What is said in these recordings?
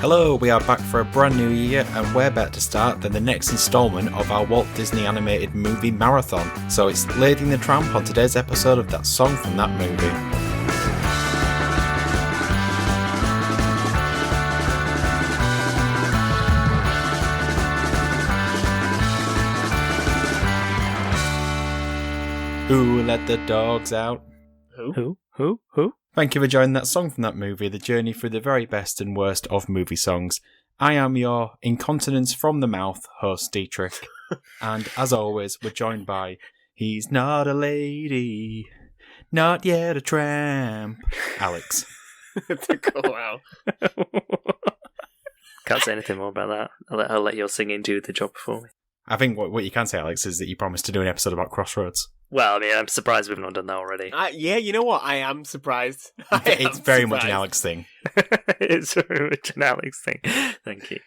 Hello, we are back for a brand new year, and where better to start than the next instalment of our Walt Disney animated movie marathon. So it's Lady and the Tramp on today's episode of that song from that movie. Who let the dogs out? Who? Thank you for joining that song from that movie, the journey through the very best and worst of movie songs. I am your incontinence from the mouth host, Dietrich. And as always, we're joined by He's Not a Lady, Not Yet a Tramp, Alex. Wow. Can't say anything more about that. I'll let your singing do the job for me. I think what you can say, Alex, is that you promised to do an episode about Crossroads. Well, I mean, I'm surprised we've not done that already. Yeah, you know what? I am surprised. It's very much an Alex thing. It's very much an Alex thing. Thank you.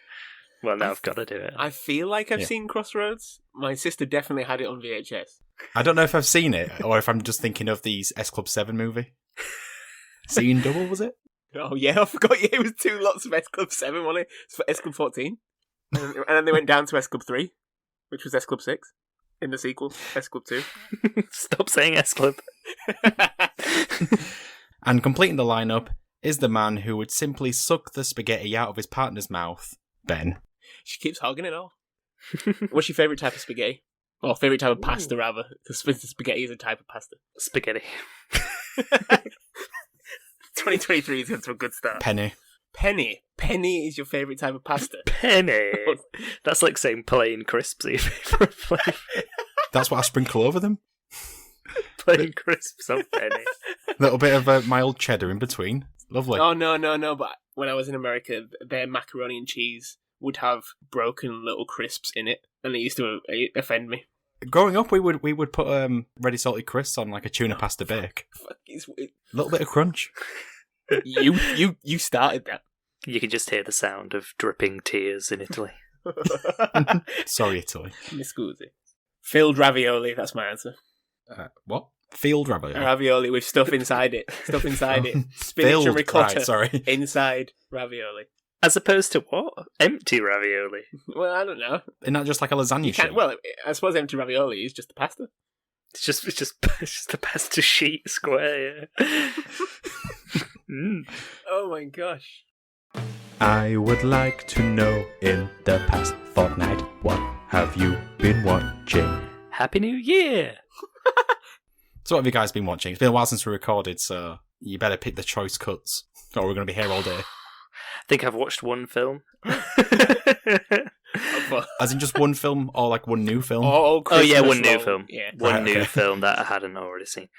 Well, now I've got to do it. I feel like I've seen Crossroads. My sister definitely had it on VHS. I don't know if I've seen it, or if I'm just thinking of the S Club 7 movie. Scene Double, was it? Oh, yeah, I forgot. Yeah, it was two lots of S Club 7, wasn't it? It's for S Club 14. And then they went down to S Club 3, which was S Club 6. In the sequel, S Club 2. Stop saying S Club. And completing the lineup is the man who would simply suck the spaghetti out of his partner's mouth, Ben. She keeps hogging it all. What's your favourite type of spaghetti? Or favourite type of pasta, rather. Because spaghetti is a type of pasta. Spaghetti. 2023 is into a good start. Penny. Penny is your favourite type of pasta. Penny. That's like saying plain crisps. That's what I sprinkle over them. Plain crisps on penny. A little bit of mild cheddar in between. Lovely. Oh, no. But when I was in America, their macaroni and cheese would have broken little crisps in it. And it used to offend me. Growing up, we would put ready salted crisps on like a tuna pasta bake. Fuck, A little bit of crunch. You started that. You can just hear the sound of dripping tears in Italy. Sorry, Italy. Mi scusi. Filled ravioli, that's my answer. What? Field ravioli? Ravioli with stuff inside it. Spinach Filled, and ricotta right, sorry. inside ravioli. As opposed to what? Empty ravioli. Well, I don't know. Isn't that just like a lasagna sheet? Well, I suppose empty ravioli is just the pasta. It's just the pasta sheet square, yeah. Oh my gosh. I would like to know, in the past fortnight, what have you been watching? Happy New Year! So what have you guys been watching? It's been a while since we recorded, so you better pick the choice cuts, or we're going to be here all day. I think I've watched one film. As in just one film, or like one new film? Oh yeah, one new film. Yeah. One new film that I hadn't already seen.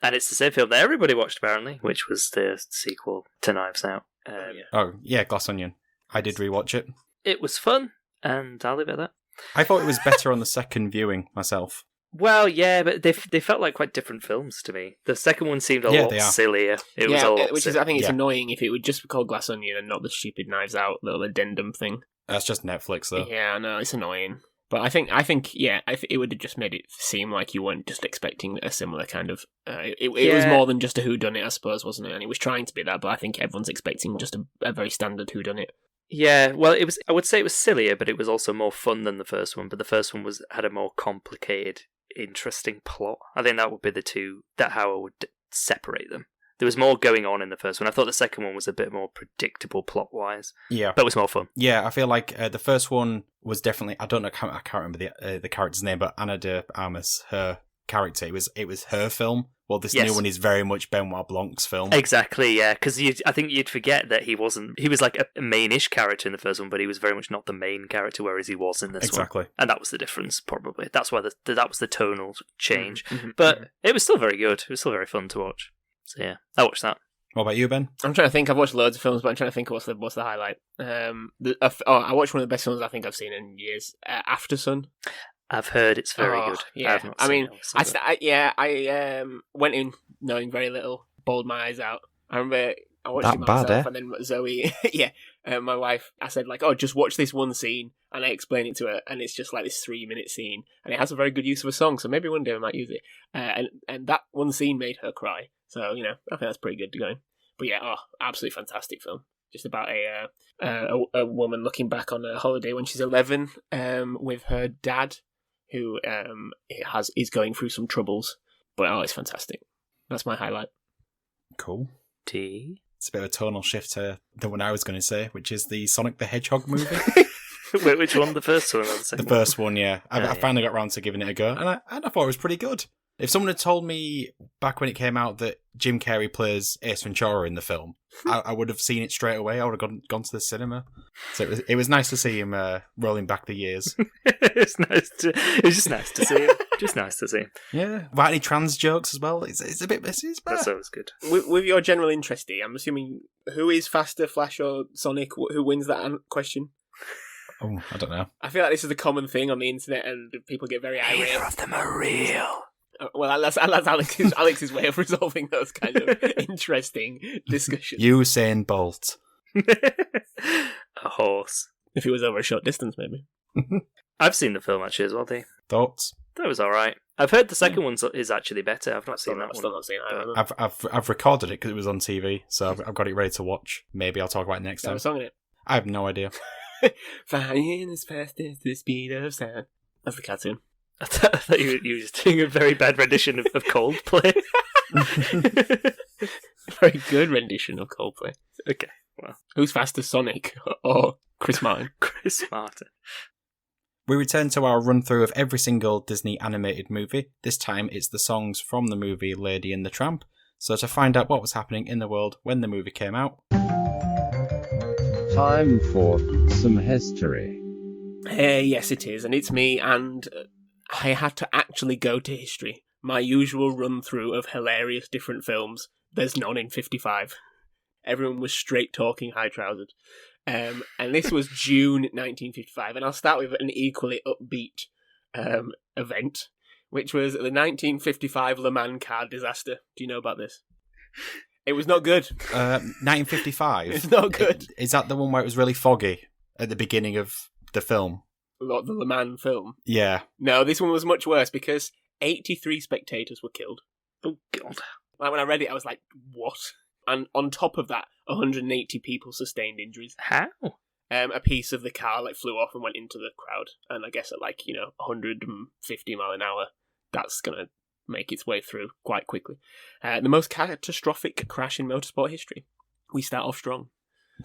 And it's the same film that everybody watched, apparently, which was the sequel to Knives Out. Oh, yeah, Glass Onion. I did rewatch it. It was fun, and I'll leave it at that. I thought it was better on the second viewing, myself. Well, yeah, but they felt like quite different films to me. The second one seemed a lot sillier. It was a lot which is, sillier. I think it's annoying if it would just be called Glass Onion and not the stupid Knives Out little addendum thing. That's just Netflix, though. Yeah, I know, it's annoying. But I think it would have just made it seem like you weren't just expecting a similar kind of... It was more than just a whodunit, I suppose, wasn't it? And it was trying to be that, but I think everyone's expecting just a very standard whodunit. Yeah, well, it was. I would say it was sillier, but it was also more fun than the first one. But the first one had a more complicated, interesting plot. I think that would be the two, how I would separate them. There was more going on in the first one. I thought the second one was a bit more predictable plot-wise. Yeah. But it was more fun. Yeah, I feel like the first one was definitely... I don't know, I can't remember the character's name, but Ana de Armas, her character, it was her film. Well, this new one is very much Benoit Blanc's film. Exactly, yeah, because I think you'd forget that he was like a mainish character in the first one, but he was very much not the main character, whereas he was in this one. Exactly. And that was the difference, probably. That's why that was the tonal change. But it was still very good. It was still very fun to watch. So yeah, I watched that. What about you, Ben? I'm trying to think. I've watched loads of films, but I'm trying to think what's the highlight. I watched one of the best films I think I've seen in years. After Sun. I've heard it's very good. Yeah, I went in knowing very little, bawled my eyes out. I remember I watched it myself, and then Zoe, my wife, I said like, "Oh, just watch this one scene," and I explained it to her, and it's just like this 3-minute scene, and it has a very good use of a song, so maybe one day I might use it. And that one scene made her cry, so I think that's pretty good to go. But yeah, absolutely fantastic film. just about a woman looking back on a holiday when she's 11 with her dad, who is going through some troubles. But it's fantastic. That's my highlight. Cool. T. It's a bit of a tonal shift to the one I was going to say, which is the Sonic the Hedgehog movie. Wait, which one? The first one or the second? The first one, yeah. I finally got around to giving it a go, and I thought it was pretty good. If someone had told me back when it came out that Jim Carrey plays Ace Ventura in the film, I would have seen it straight away. I would have gone to the cinema. So it was nice to see him rolling back the years. It was just nice to see him. Just nice to see him. Yeah. Without any trans jokes as well. It's a bit messy. That's always good. With your general interest, I'm assuming who is faster, Flash or Sonic? Who wins that question? Oh, I don't know. I feel like this is a common thing on the internet, and people get very irate. Neither of them are real. Well, that's Alex's way of resolving those kind of interesting discussions. Usain Bolt. A horse. If it was over a short distance, maybe. I've seen the film actually as well, Dee. Thoughts? That was alright. I've heard the second one is actually better. I've not seen that one. Still not seen it. I've recorded it because it was on TV, so I've got it ready to watch. Maybe I'll talk about it next time. A song in it. I have no idea. Flying as fast as the speed of sound. That's the cartoon. I thought you were just doing a very bad rendition of Coldplay. Very good rendition of Coldplay. Okay, well. Who's faster, Sonic or Chris Martin? Chris Martin. We return to our run-through of every single Disney animated movie. This time it's the songs from the movie Lady and the Tramp. So to find out what was happening in the world when the movie came out... Time for some history. Yes, it is, and it's me, and I had to actually go to history. My usual run-through of hilarious different films. There's none in 55. Everyone was straight-talking, high-trousered. And this was June 1955, and I'll start with an equally upbeat event, which was the 1955 Le Mans car disaster. Do you know about this? It was not good. 1955? It's not good. Is that the one where it was really foggy at the beginning of the film? The Le Mans film? Yeah. No, this one was much worse because 83 spectators were killed. Oh, God. Like, when I read it, I was like, what? And on top of that, 180 people sustained injuries. How? A piece of the car flew off and went into the crowd. And I guess at 150 mile an hour, that's going to make its way through quite quickly. The most catastrophic crash in motorsport history. We start off strong.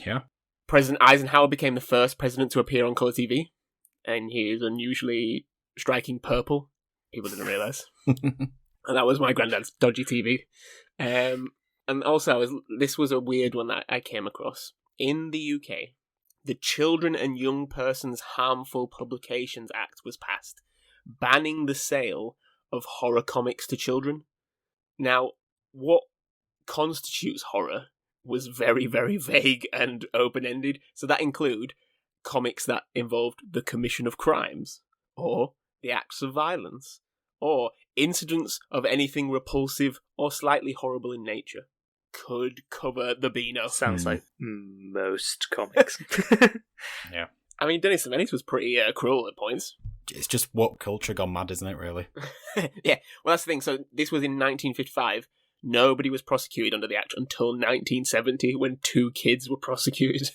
Yeah. President Eisenhower became the first president to appear on colour TV. And he is unusually striking purple. People didn't realise. And that was my granddad's dodgy TV. And also, this was a weird one that I came across. In the UK, the Children and Young Persons Harmful Publications Act was passed, banning the sale of horror comics to children. Now, what constitutes horror was very, very vague and open-ended. So that include comics that involved the commission of crimes, or the acts of violence, or incidents of anything repulsive or slightly horrible in nature. Could cover the Beano. Sounds like most comics. Yeah. I mean, Dennis the Menace was pretty cruel at points. It's just woke culture gone mad, isn't it, really? Yeah, well, that's the thing. So this was in 1955. Nobody was prosecuted under the Act until 1970, when 2 kids were prosecuted.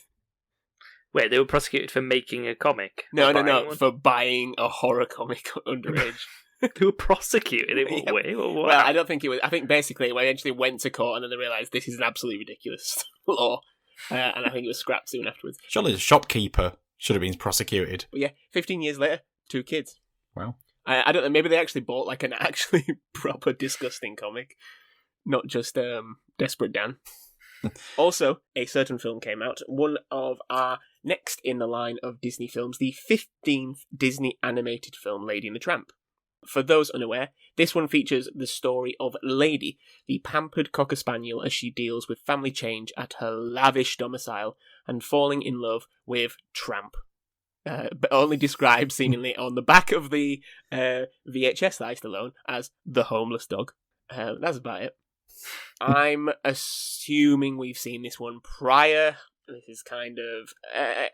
Wait, they were prosecuted for making a comic? No, for buying a horror comic underage. They were prosecuted in what way? Or what? Well, I don't think it was. I think basically they eventually went to court and then they realised this is an absolutely ridiculous law. And I think it was scrapped soon afterwards. Surely the shopkeeper should have been prosecuted. But yeah, 15 years later, 2 kids. Wow. I don't know, maybe they actually bought an actually proper disgusting comic. Not just Desperate Dan. Also, a certain film came out. One of our next in the line of Disney films. The 15th Disney animated film, Lady and the Tramp. For those unaware, this one features the story of Lady, the pampered cocker spaniel, as she deals with family change at her lavish domicile and falling in love with Tramp. But only described seemingly on the back of the VHS that I used to loan as the homeless dog. That's about it. I'm assuming we've seen this one prior. This is kind of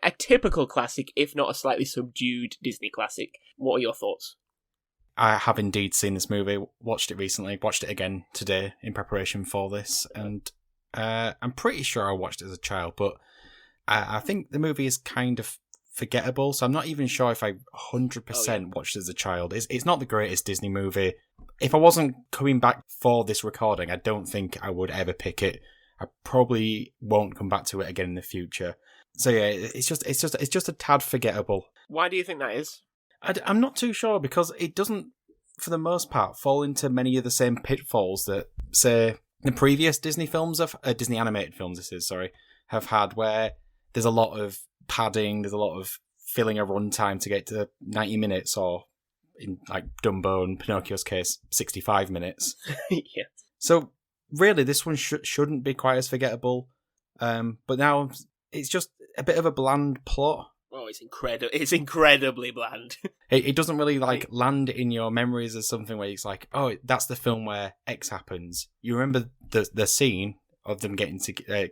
a typical classic, if not a slightly subdued Disney classic. What are your thoughts? I have indeed seen this movie, watched it recently, watched it again today in preparation for this, and I'm pretty sure I watched it as a child, but I think the movie is kind of forgettable, so I'm not even sure if I 100% watched it as a child. It's not the greatest Disney movie. If I wasn't coming back for this recording, I don't think I would ever pick it. I probably won't come back to it again in the future. So yeah, it's just a tad forgettable. Why do you think that is? I'm not too sure, because it doesn't, for the most part, fall into many of the same pitfalls that, say, the previous Disney films Disney animated films have had, where there's a lot of padding, there's a lot of filling a runtime to get to 90 minutes, or in like Dumbo and Pinocchio's case, 65 minutes. Yeah. So really, this one shouldn't be quite as forgettable. But now it's just a bit of a bland plot. Oh, it's incredible! It's incredibly bland. It doesn't really land in your memories as something where it's like, oh, that's the film where X happens. You remember the scene of them getting to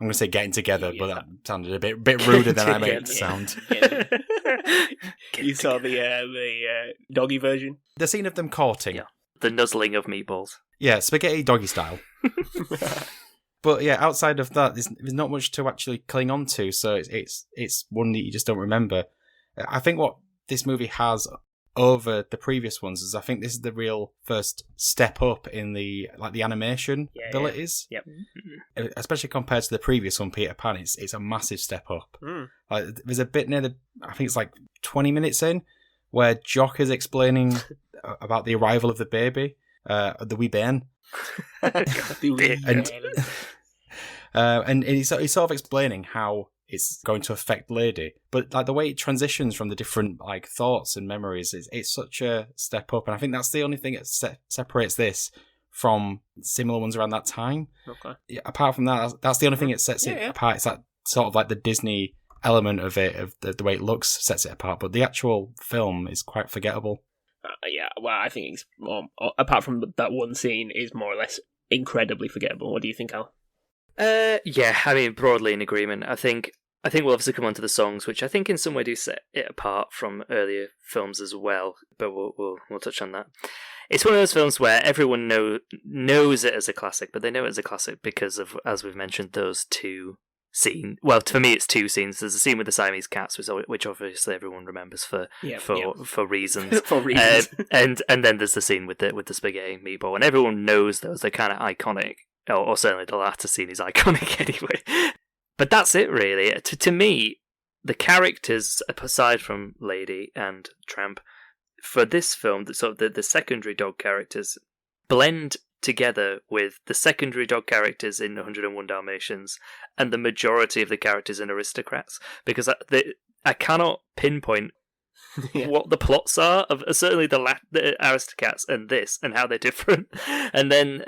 I'm going to say getting together, but that sounded a bit ruder than I made it sound. Yeah. You saw the doggy version? The scene of them courting. Yeah. The nuzzling of meatballs. Yeah, spaghetti doggy style. But yeah, outside of that, there's not much to actually cling on to, so it's one that you just don't remember. I think what this movie has over the previous ones is I think this is the real first step up in the animation abilities. Yep. Especially compared to the previous one, Peter Pan, it's a massive step up. Like, there's a bit near I think it's like 20 minutes in, where Jock is explaining about the arrival of the baby, the wee Ben. And he's sort of explaining how it's going to affect Lady, but like the way it transitions from the different like thoughts and memories, it's such a step up, and I think that's the only thing that separates this from similar ones around that time. Okay. Yeah, apart from that, that's the only thing that sets it apart. It's that sort of like the Disney element of it, of the way it looks, sets it apart. But the actual film is quite forgettable. Well, I think it's more, apart from that one scene, is more or less incredibly forgettable. What do you think, Al? Yeah, I mean, broadly in agreement. I think we'll obviously come on to the songs, which I think in some way do set it apart from earlier films as well, but we'll touch on that. It's one of those films where everyone knows it as a classic, but they know it as a classic because of, as we've mentioned, those two scenes. Well, for me, it's two scenes. There's a scene with the Siamese cats, which obviously everyone remembers for reasons. For reasons. And then there's the scene with the spaghetti meatball, and everyone knows those. They're kind of iconic. Or certainly the latter scene is iconic anyway. But that's it, really. To me, the characters, aside from Lady and Tramp, for this film, the secondary dog characters blend together with the secondary dog characters in 101 Dalmatians and the majority of the characters in Aristocrats, because I cannot pinpoint what the plots are of certainly the Aristocrats and this, and how they're different. And then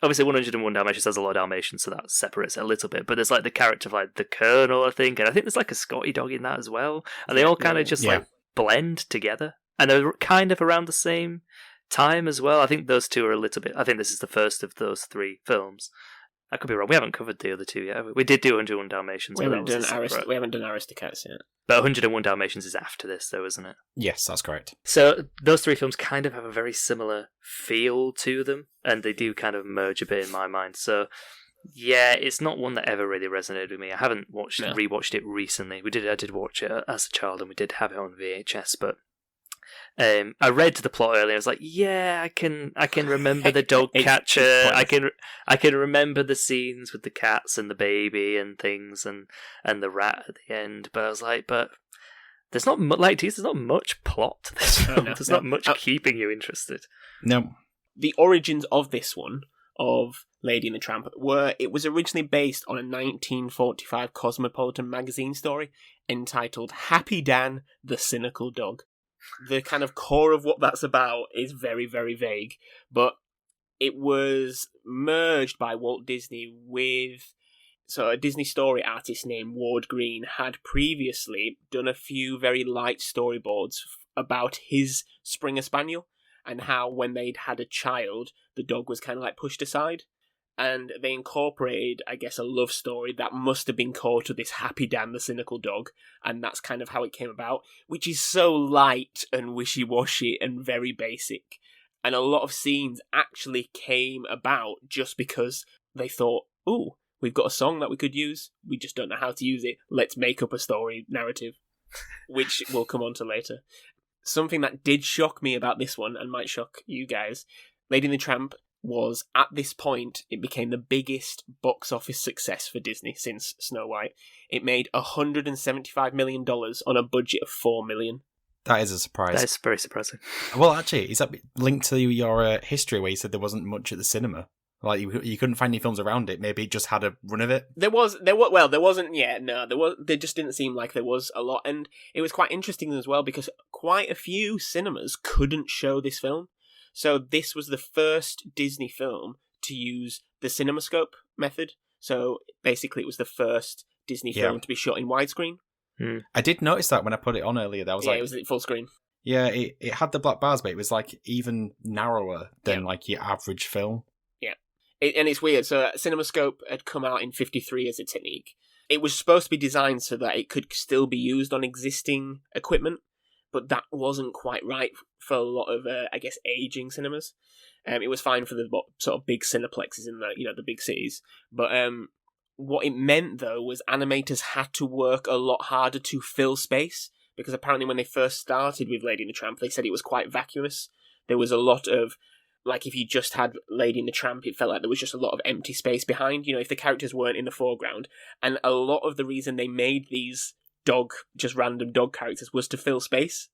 obviously 101 Dalmatians has a lot of Dalmatians, so that separates it a little bit. But there's like the character of like the Colonel, I think, and I think there's like a Scotty dog in that as well. And they all kind of just like blend together, and they're kind of around the same time as well. I think those two are a little bit. I think this is the first of those three films. I could be wrong. We haven't covered the other two yet, have we? We did do 101 Dalmatians. We haven't done Aristocats yet. But 101 Dalmatians is after this, though, isn't it? Yes, that's correct. So those three films kind of have a very similar feel to them, and they do kind of merge a bit in my mind. So yeah, it's not one that ever really resonated with me. I haven't rewatched it recently. I did watch it as a child, and we did have it on VHS, but I read the plot earlier. I was like, yeah, I can remember the dog catcher. I can remember the scenes with the cats and the baby and things, and the rat at the end. But I was like, but there's not there's not much plot to this film. There's not much keeping you interested. No. The origins of this one, of Lady and the Tramp, it was originally based on a 1945 Cosmopolitan magazine story entitled Happy Dan, the Cynical Dog. The kind of core of what that's about is very, very vague, but it was merged by Walt Disney with... So a Disney story artist named Ward Green had previously done a few very light storyboards about his Springer Spaniel, and how when they'd had a child, the dog was kind of like pushed aside. And they incorporated, I guess, a love story that must have been core to this Happy Dan, the Cynical Dog, and that's kind of how it came about, which is so light and wishy-washy and very basic. And a lot of scenes actually came about just because they thought, ooh, we've got a song that we could use, we just don't know how to use it, let's make up a story narrative, which we'll come on to later. Something that did shock me about this one, and might shock you guys, Lady and the Tramp was, at this point, it became the biggest box office success for Disney since Snow White. It made $175 million on a budget of $4 million. That is a surprise. That is very surprising. Well, actually, is that linked to your history where you said there wasn't much at the cinema? Like, you couldn't find any films around it. Maybe it just had a run of it. There wasn't. Yeah, no, there just didn't seem like there was a lot, and it was quite interesting as well because quite a few cinemas couldn't show this film. So this was the first Disney film to use the CinemaScope method. So basically, it was the first Disney film to be shot in widescreen. I did notice that when I put it on earlier. That was it was full screen. Yeah, it had the black bars, but it was like even narrower than like your average film. Yeah, and it's weird. So CinemaScope had come out in '53 as a technique. It was supposed to be designed so that it could still be used on existing equipment, but that wasn't quite right for a lot of, I guess, aging cinemas. It was fine for the sort of big cineplexes in the big cities, but what it meant, though, was animators had to work a lot harder to fill space, because apparently when they first started with Lady and the Tramp, they said it was quite vacuous. There was a lot of, like, if you just had Lady and the Tramp, it felt like there was just a lot of empty space behind, if the characters weren't in the foreground. And a lot of the reason they made these just random dog characters was to fill space.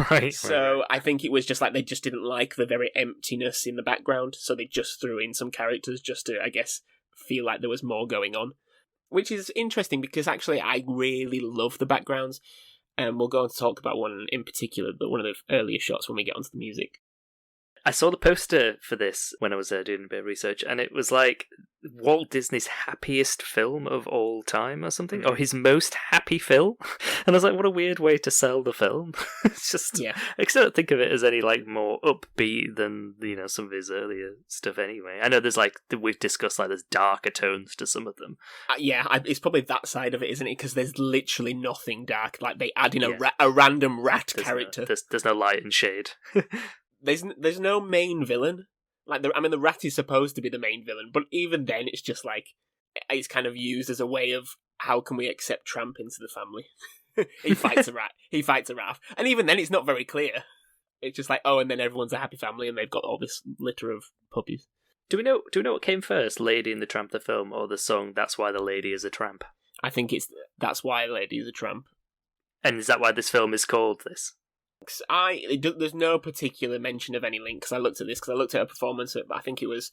Right. So I think it was just like they just didn't like the very emptiness in the background, so they just threw in some characters just to, I guess, feel like there was more going on, which is interesting because actually I really love the backgrounds, and we'll go on to talk about one in particular, but one of the earlier shots when we get onto the music. I saw the poster for this when I was doing a bit of research, and it was like Walt Disney's happiest film of all time or something, or his most happy film. And I was like, what a weird way to sell the film. It's just, I don't think of it as any like more upbeat than, some of his earlier stuff anyway. I know we've discussed there's darker tones to some of them. It's probably that side of it, isn't it? Because there's literally nothing dark. Like they add in a random rat character. There's no light and shade. There's no main villain. Like the rat is supposed to be the main villain, but even then, it's just like it's kind of used as a way of how can we accept Tramp into the family. He fights a rat. He fights a rat, and even then, it's not very clear. It's just like, and then everyone's a happy family, and they've got all this litter of puppies. Do we know what came first, Lady and the Tramp the film, or the song "That's Why the Lady Is a Tramp"? I think it's "That's Why the Lady Is a Tramp." And is that why this film is called this? There's no particular mention of any link, because I looked at a performance. I think it was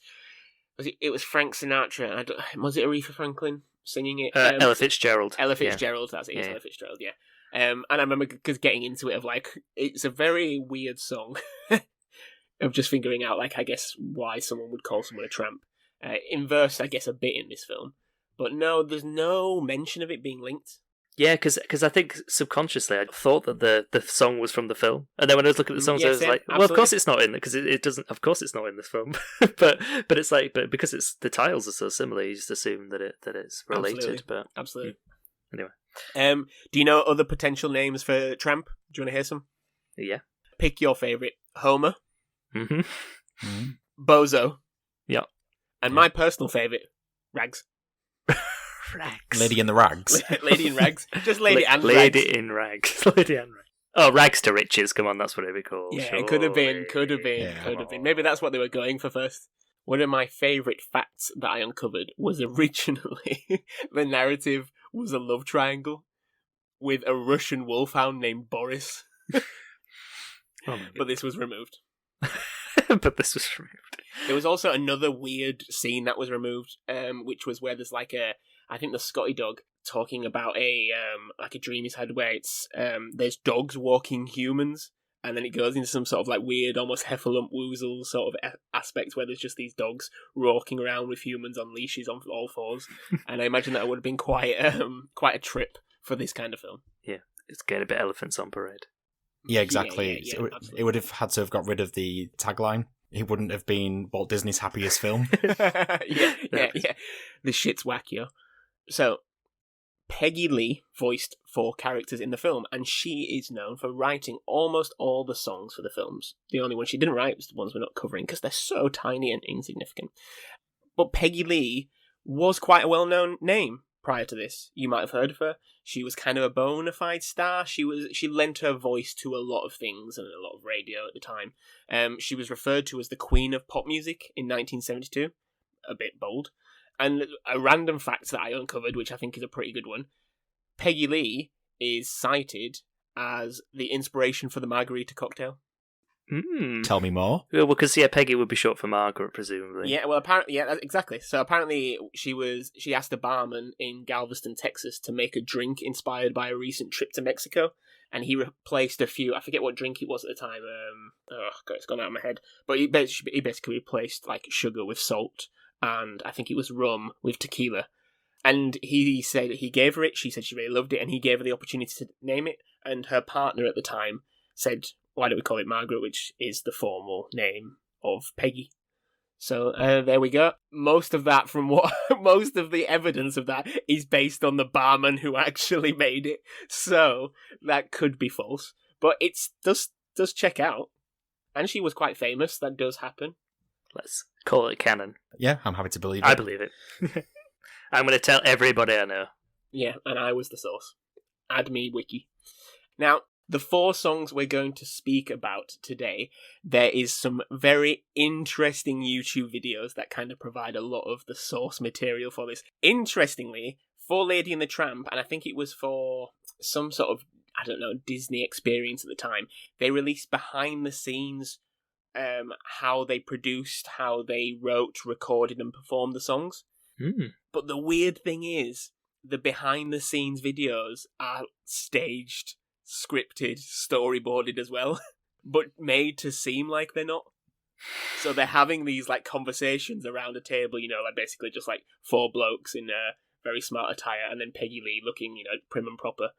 Frank Sinatra. Was it Aretha Franklin singing it? Ella Fitzgerald. Ella Fitzgerald. That's it. It's Ella Fitzgerald. Yeah. And I remember because getting into it of like it's a very weird song of just figuring out I guess why someone would call someone a tramp. In verse, I guess a bit in this film, but no, there's no mention of it being linked. Yeah, because I think subconsciously I thought that the song was from the film, and then when I was looking at the songs, I was like, "Well, of course it's not in it because it doesn't. Of course it's not in this film." but it's like, because the titles are so similar, you just assume that it's related. Absolutely. But absolutely. Anyway, do you know other potential names for Tramp? Do you want to hear some? Yeah. Pick your favorite: Homer, Mm-hmm. Bozo, and my personal favorite, Rags. Rags. Lady in the Rags. Lady in Rags. Just Lady and Rags. Lady in Rags. Lady and Rags. Oh, Rags to Riches. Come on, that's what it would be called. Yeah, sure. It could have been. Maybe that's what they were going for first. One of my favourite facts that I uncovered was originally the narrative was a love triangle with a Russian wolfhound named Boris. But this was removed. There was also another weird scene that was removed, which was where there's I think the Scotty dog talking about a dream he's had where it's there's dogs walking humans, and then it goes into some sort of weird, almost heffalump woozle sort of aspect where there's just these dogs walking around with humans on leashes on all fours, and I imagine that would have been quite a trip for this kind of film. Yeah, it's getting a bit elephants on parade. Yeah, exactly. Yeah, it would have had to have got rid of the tagline. It wouldn't have been Walt Disney's happiest film. yeah. The shit's wackier. So, Peggy Lee voiced 4 characters in the film, and she is known for writing almost all the songs for the films. The only one she didn't write was the ones we're not covering, because they're so tiny and insignificant. But Peggy Lee was quite a well-known name prior to this. You might have heard of her. She was kind of a bona fide star. She lent her voice to a lot of things and a lot of radio at the time. She was referred to as the Queen of Pop Music in 1972. A bit bold. And a random fact that I uncovered, which I think is a pretty good one, Peggy Lee is cited as the inspiration for the Margarita cocktail. Tell me more. Well, because Peggy would be short for Margaret, presumably. Yeah, well, apparently, exactly. So apparently, she asked a barman in Galveston, Texas, to make a drink inspired by a recent trip to Mexico, and he replaced a few. I forget what drink it was at the time. God, it's gone out of my head. But he basically replaced like sugar with salt, and I think it was rum with tequila. And he said he gave her it. She said she really loved it, and he gave her the opportunity to name it. And her partner at the time said, "Why don't we call it Margaret?" which is the formal name of Peggy. So there we go. Most of the evidence of that is based on the barman who actually made it. So that could be false, but it does check out. And she was quite famous. That does happen. Let's call it canon. Yeah, I'm happy to believe it. I believe it. I'm going to tell everybody I know. Yeah, and I was the source. Add me, wiki. Now, the 4 songs we're going to speak about today, there is some very interesting YouTube videos that kind of provide a lot of the source material for this. Interestingly, for Lady and the Tramp, and I think it was for some sort of, I don't know, Disney experience at the time, they released behind the scenes how they produced, how they wrote, recorded, and performed the songs. But the weird thing is, the behind the scenes videos are staged, scripted, storyboarded as well, but made to seem like they're not. So they're having these like conversations around a table, like basically just like 4 blokes in very smart attire, and then Peggy Lee looking, prim and proper.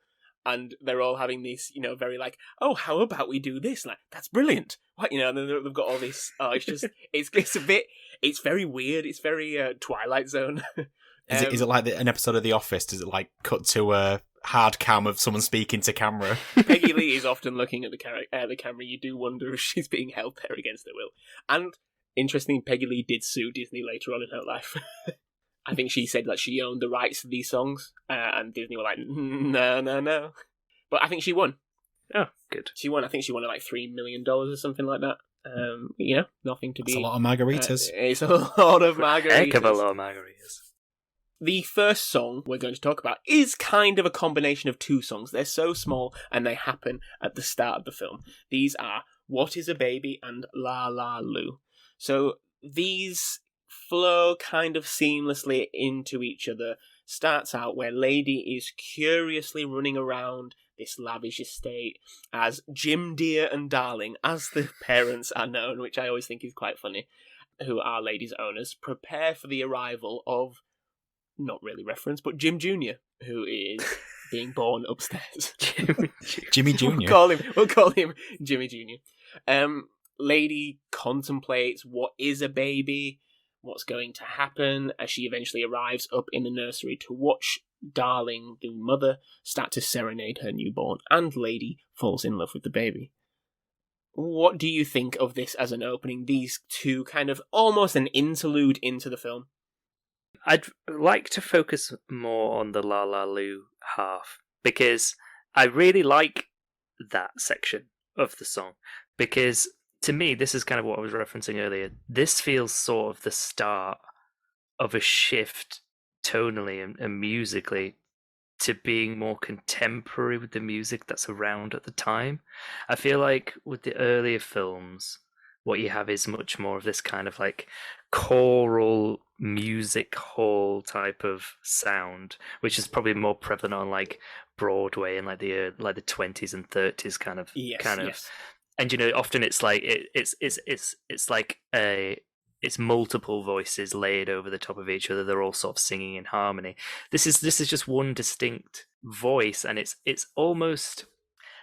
And they're all having these, very like, oh, how about we do this? Like, that's brilliant. What, and then they've got all this. Oh, it's just, it's a bit, it's very weird. It's very Twilight Zone. Is it like an episode of The Office? Does it like cut to a hard cam of someone speaking to camera? Peggy Lee is often looking at the camera. You do wonder if she's being held there against her will. And interestingly, Peggy Lee did sue Disney later on in her life. I think she said that she owned the rights to these songs, and Disney were like, no. But I think she won. Oh, good. She won. I think she won like $3 million or something like that. Nothing to be. It's a lot of margaritas. It's a lot of margaritas. Heck of a lot of margaritas. The first song we're going to talk about is kind of a combination of 2 songs. They're so small, and they happen at the start of the film. These are What Is a Baby and La La Lu. So these flow kind of seamlessly into each other. Starts out where Lady is curiously running around this lavish estate as Jim, Dear and Darling, as the parents are known, which I always think is quite funny, who are Lady's owners, prepare for the arrival of, not really reference, but Jim Jr., who is being born upstairs. Jimmy Jr. We'll call him Jimmy Jr. Lady contemplates what is a baby, what's going to happen, as she eventually arrives up in the nursery to watch Darling, the mother, start to serenade her newborn, and Lady falls in love with the baby. What do you think of this as an opening? These 2 kind of almost an interlude into the film. I'd like to focus more on the La La Lu half, because I really like that section of the song, because to me, this is kind of what I was referencing earlier. This feels sort of the start of a shift tonally and musically to being more contemporary with the music that's around at the time. I feel like with the earlier films, what you have is much more of this kind of like choral music hall type of sound, which is probably more prevalent on like Broadway in like the 20s and 30s kind of. Yes. And often it's like it's like it's multiple voices laid over the top of each other. They're all sort of singing in harmony. This is just one distinct voice, and it's almost,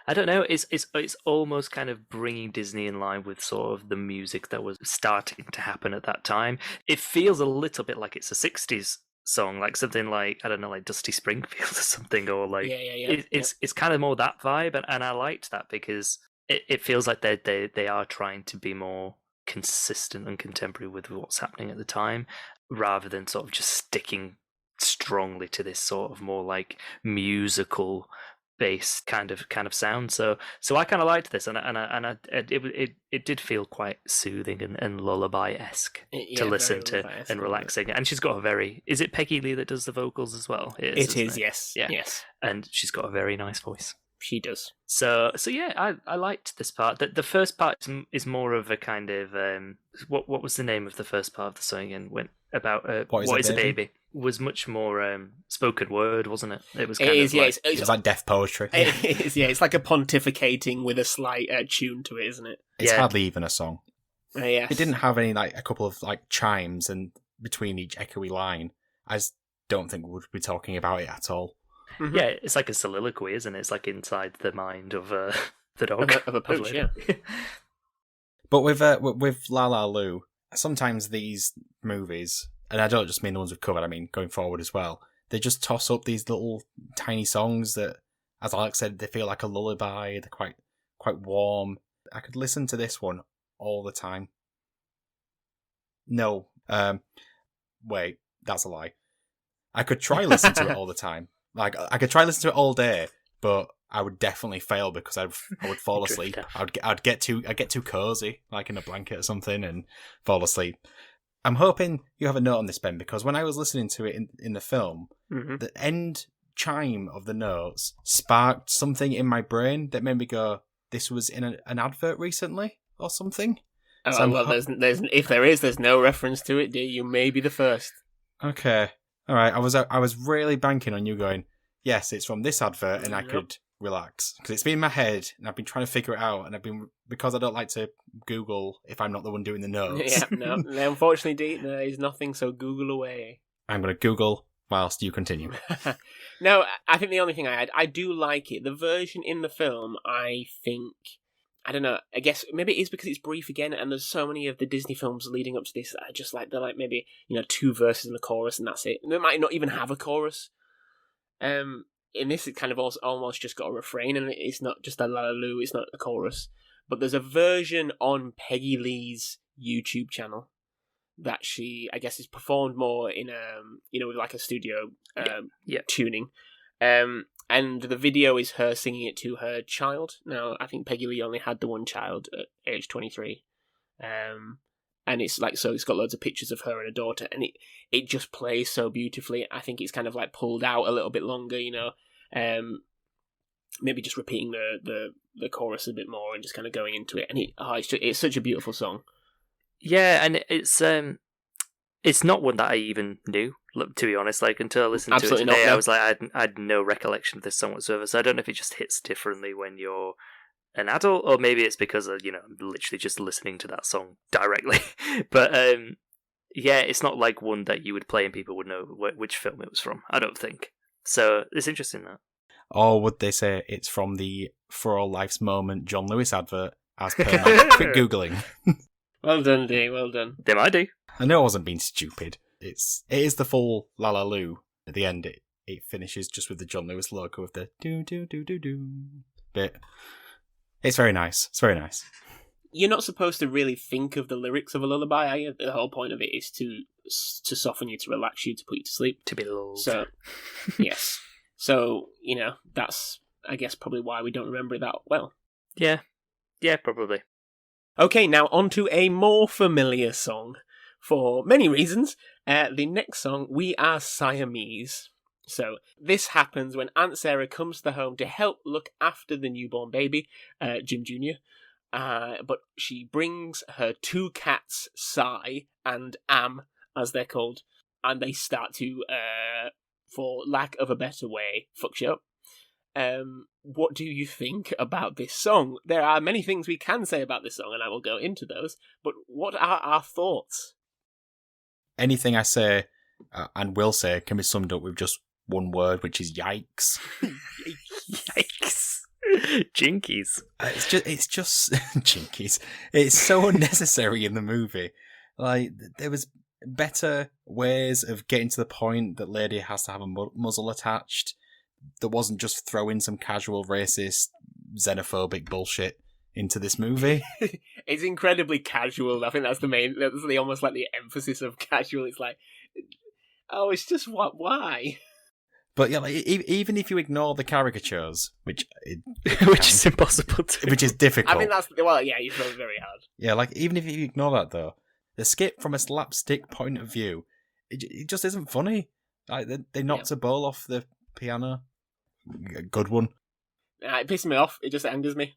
I don't know, it's almost kind of bringing Disney in line with sort of the music that was starting to happen at that time. It feels a little bit like it's a 60s song, like something like, I don't know, like Dusty Springfield or something, or like it's kind of more that vibe, and I liked that because it feels like they are trying to be more consistent and contemporary with what's happening at the time. rather than sort of just sticking strongly to this sort of more like musical based kind of sound. So I kind of liked this, and it did feel quite soothing and lullaby-esque to listen to and relaxing. And she's got a very, is it Peggy Lee that does the vocals as well? It is, yes. Yeah. Yes. And she's got a very nice voice. She does. So yeah, I liked this part. The first part is more of a kind of what was the name of the first part of the song again? Went about what is a baby? Was much more spoken word, wasn't it? It was. It's like deaf poetry. It is, yeah. It's like a pontificating with a slight tune to it, isn't it? It's hardly even a song. Yes. It didn't have any a couple of chimes and between each echoey line. I just don't think we would be talking about it at all. Mm-hmm. Yeah, it's like a soliloquy, isn't it? It's like inside the mind of the dog of a poach, yeah. But with La La Lu, sometimes these movies, and I don't just mean the ones we've covered, I mean going forward as well, they just toss up these little tiny songs that, as Alex said, they feel like a lullaby. They're quite warm. I could listen to this one all the time. No, wait, that's a lie. I could try listen to it all the time. I could try listen to it all day, but I would definitely fail because I would fall asleep. I'd get too cozy, like in a blanket or something, and fall asleep. I'm hoping you have a note on this, Ben, because when I was listening to it in the film, the end chime of the notes sparked something in my brain that made me go, "This was in an advert recently or something." Oh, so well, if there is, there's no reference to it, dear. You may be the first. Okay. All right, I was really banking on you going, yes, it's from this advert, and I could relax because it's been in my head, and I've been trying to figure it out, and because I don't like to Google if I'm not the one doing the notes. Yeah, no, unfortunately, Dee, there is nothing. So Google away. I'm going to Google whilst you continue. No, I think the only thing I do like it. The version in the film, I think. I don't know. I guess maybe it is because it's brief again, and there's so many of the Disney films leading up to this that I just like. They're like maybe 2 verses and a chorus, and that's it. And they might not even have a chorus. In this, it kind of almost just got a refrain, and it's not just a la la lu. It's not a chorus, but there's a version on Peggy Lee's YouTube channel that she, I guess, is performed more in with like a studio tuning. And the video is her singing it to her child. Now, I think Peggy Lee only had the one child at age 23. And it's it's got loads of pictures of her and her daughter, and it just plays so beautifully. I think it's kind of pulled out a little bit longer, maybe just repeating the chorus a bit more and just kind of going into it. And it's such a beautiful song. Yeah, and it's not one that I even knew, to be honest. Until I listened to it today, I was like, I had no recollection of this song whatsoever. So I don't know if it just hits differently when you're an adult, or maybe it's because I'm literally just listening to that song directly. But yeah, it's not like one that you would play and people would know which film it was from. I don't think so. It's interesting that. Or would they say it's from the For All Life's Moment John Lewis advert? As per my quick googling. Well done, Dee. Well done. They might do. I know I wasn't being stupid. It is the full La La Lu. At the end, it finishes just with the John Lewis logo of the do do do do do bit. It's very nice. It's very nice. You're not supposed to really think of the lyrics of a lullaby, are you? The whole point of it is to soften you, to relax you, to put you to sleep. To be lulled. So, yes. So, that's, I guess, probably why we don't remember it that well. Yeah. Yeah, probably. Okay, now on to a more familiar song. For many reasons. The next song, We Are Siamese. So, this happens when Aunt Sarah comes to the home to help look after the newborn baby, Jim Jr., but she brings her 2 cats, Si and Am, as they're called, and they start to, for lack of a better way, fuck shit up. What do you think about this song? There are many things we can say about this song, and I will go into those, but what are our thoughts? Anything I say and will say can be summed up with just one word, which is yikes. Yikes. Jinkies. It's just jinkies. It's so unnecessary in the movie. There was better ways of getting to the point that lady has to have a muzzle attached. That wasn't just throwing some casual racist, xenophobic bullshit into this movie. It's incredibly casual. I think that's the almost like the emphasis of casual. It's like, oh, it's just why? But yeah, like, even if you ignore the caricatures, which is impossible to, which is difficult. I mean, you throw it very hard. Yeah, like even if you ignore that though, the skit from a slapstick point of view, it just isn't funny. Like they knocked a ball off the piano, a good one. It pisses me off. It just angers me.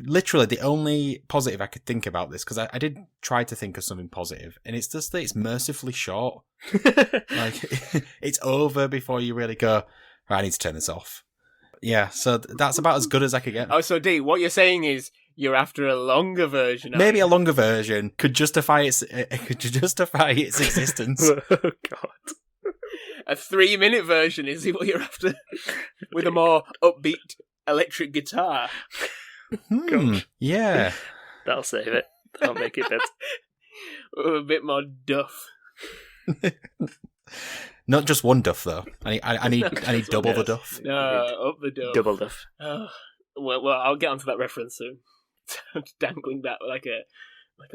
Literally, the only positive I could think about this, because I did try to think of something positive, and it's just that it's mercifully short. Like, it's over before you really go, right, I need to turn this off. Yeah, so that's about as good as I could get. Oh, so D, what you're saying is you're after a longer version. Maybe a longer version could justify its existence. Oh, God. A 3-minute version is what you're after, with a more upbeat electric guitar. Yeah. That'll save it. That'll make it better. A bit more duff. Not just one duff though. I need double the duff. No, up the duff. Double duff. Well, I'll get onto that reference soon. Dangling that like a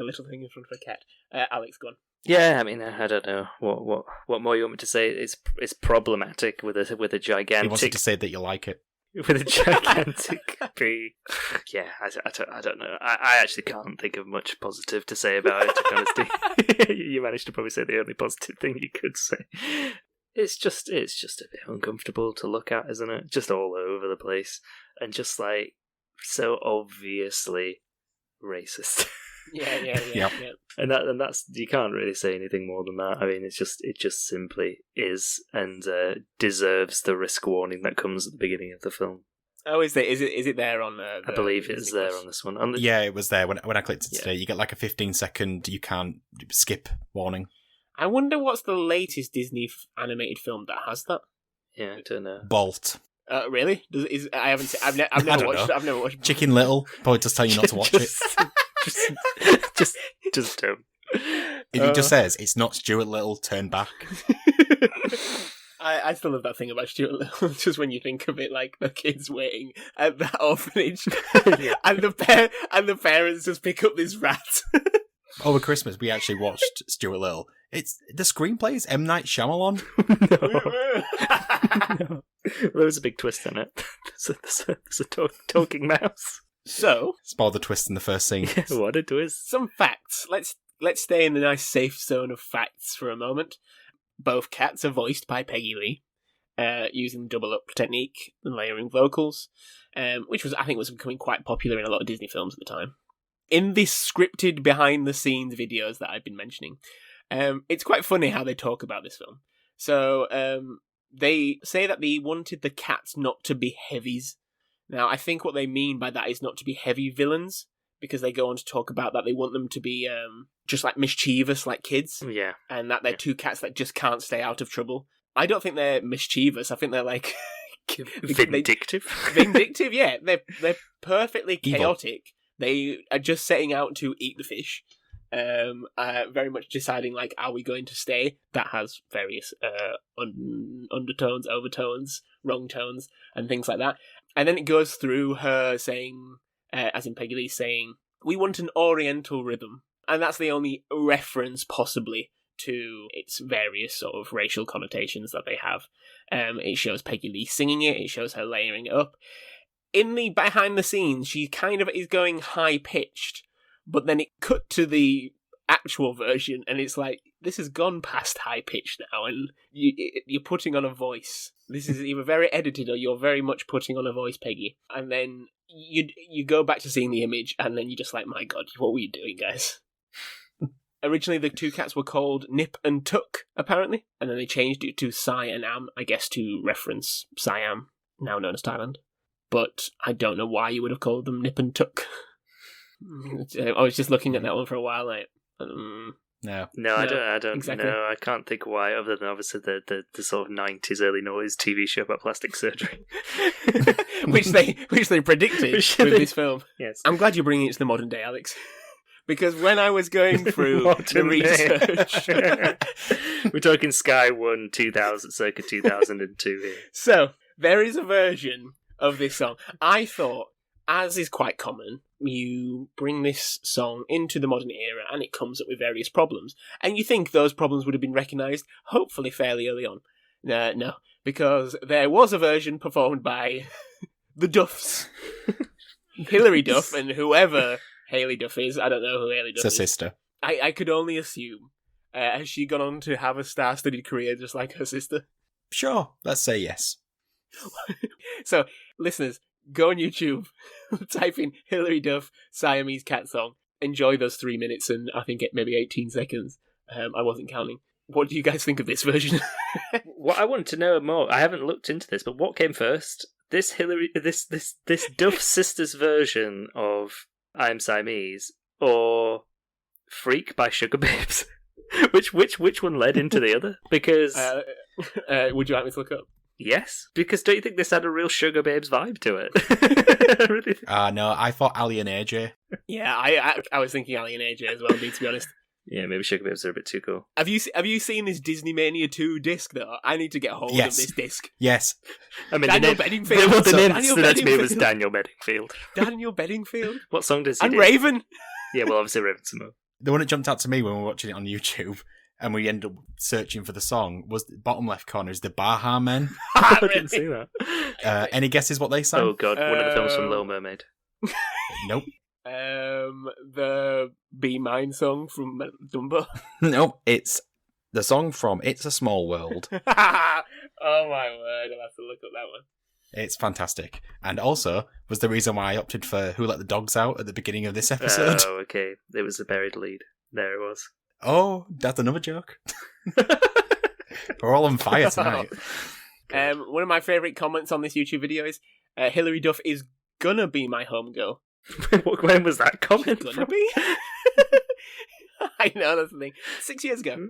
little thing in front of a cat. Alex, go on. Yeah, I mean, I don't know what more you want me to say. It's problematic with a gigantic. He wants you to say that you like it. With a gigantic bee. Yeah, I don't know. I actually can't think of much positive to say about it, to be honest. You managed to probably say the only positive thing you could say. It's just a bit uncomfortable to look at, isn't it? Just all over the place. And just like so obviously racist. Yeah. And that's you can't really say anything more than that. I mean, it just simply is, and deserves the risk warning that comes at the beginning of the film. Oh, is it there on? I believe it's there on this one. Yeah, it was there when I clicked it today. You get like a 15-second you can't skip warning. I wonder what's the latest Disney animated film that has that. Yeah, I don't know. Bolt. Really? I haven't seen. I've never watched. I've never watched. Chicken Little. Probably just tell you not to watch it. Just don't. If it just says it's not Stuart Little, turn back. I still love that thing about Stuart Little. Just when you think of it, like the kids waiting at that orphanage, and the parents just pick up this rat. Over Christmas, we actually watched Stuart Little. It's the screenplay is M. Night Shyamalan. No. There was a big twist in it. There's a talking mouse. So, spoil the twist in the first scene. What a twist! Some facts. Let's stay in the nice safe zone of facts for a moment. Both cats are voiced by Peggy Lee, using double up technique and layering vocals, which I think was becoming quite popular in a lot of Disney films at the time. In this scripted behind the scenes videos that I've been mentioning, it's quite funny how they talk about this film. So they say that they wanted the cats not to be heavies. Now, I think what they mean by that is not to be heavy villains, because they go on to talk about that they want them to be just like mischievous like kids. Yeah. And that they're two cats that just can't stay out of trouble. I don't think they're mischievous. I think they're like... Vindictive? Vindictive, yeah. They're perfectly chaotic. They are just setting out to eat the fish. Very much deciding, like, are we going to stay? That has various undertones, overtones, wrong tones, and things like that. And then it goes through her saying, as in Peggy Lee saying, we want an oriental rhythm. And that's the only reference, possibly, to its various sort of racial connotations that they have. It shows Peggy Lee singing it, it shows her layering it up. In the behind the scenes, she kind of is going high-pitched, but then it cut to the actual version, and it's like, this has gone past high-pitched now, and you're putting on a voice. This is either very edited, or you're very much putting on a voice, Peggy. And then you go back to seeing the image, and then you're just like, my God, what were you doing, guys? Originally, the two cats were called Nip and Tuck, apparently, and then they changed it to Si and Am, I guess to reference Siam, now known as Thailand. But I don't know why you would have called them Nip and Tuck. I was just looking at that one for a while, like... No, I don't exactly. know. I can't think why, other than obviously the sort of 90s, early 90s TV show about plastic surgery. which they predicted with this film. Yes. I'm glad you're bringing it to the modern day, Alex. Because when I was going through the research... We're talking Sky 1, 2000, circa 2002 here. So, there is a version of this song. I thought as is quite common, you bring this song into the modern era and it comes up with various problems. And you think those problems would have been recognised, hopefully fairly early on. No, because there was a version performed by the Duffs. Hilary Duff and whoever Hayley Duff is. I don't know who Hayley Duff is. It's her sister. I could only assume. Has she gone on to have a star-studded career just like her sister? Sure, let's say yes. So, listeners, go on YouTube, type in Hilary Duff Siamese cat song. Enjoy those 3 minutes and I think maybe 18 seconds. I wasn't counting. What do you guys think of this version? What I wanted to know more, I haven't looked into this, but what came first? This Duff Sisters version of I Am Siamese, or Freak by Sugar Babes? Which one led into the other? Because would you like me to look up? Yes, because don't you think this had a real Sugar Babes vibe to it? No, I thought Ali and AJ. Yeah, I was thinking Ali and AJ as well, to be honest. Yeah, maybe Sugar Babes are a bit too cool. Have you seen this Disney Mania 2 disc, though? I need to get hold of this disc. Yes. I mean, Daniel Bedingfield. The name stood to me was Daniel Bedingfield. Daniel Bedingfield? What song does he do? And Raven! Yeah, well, obviously Raven Simone. The one that jumped out to me when we were watching it on YouTube and we ended up searching for the song was the bottom left corner is the Baha Men. I didn't see that. Any guesses what they sang? Oh, God, one of the films from Little Mermaid. Nope. The Be Mine song from Dumbo. Nope, it's the song from It's a Small World. Oh my word, I'll have to look up that one. It's fantastic. And also was the reason why I opted for Who Let the Dogs Out at the beginning of this episode. Oh, okay. It was a buried lead. There it was. Oh, that's another joke. We're all on fire tonight. One of my favourite comments on this YouTube video is Hilary Duff is gonna be my home girl. When was that comment Gonna from? be? I know, that's the thing. 6 years ago.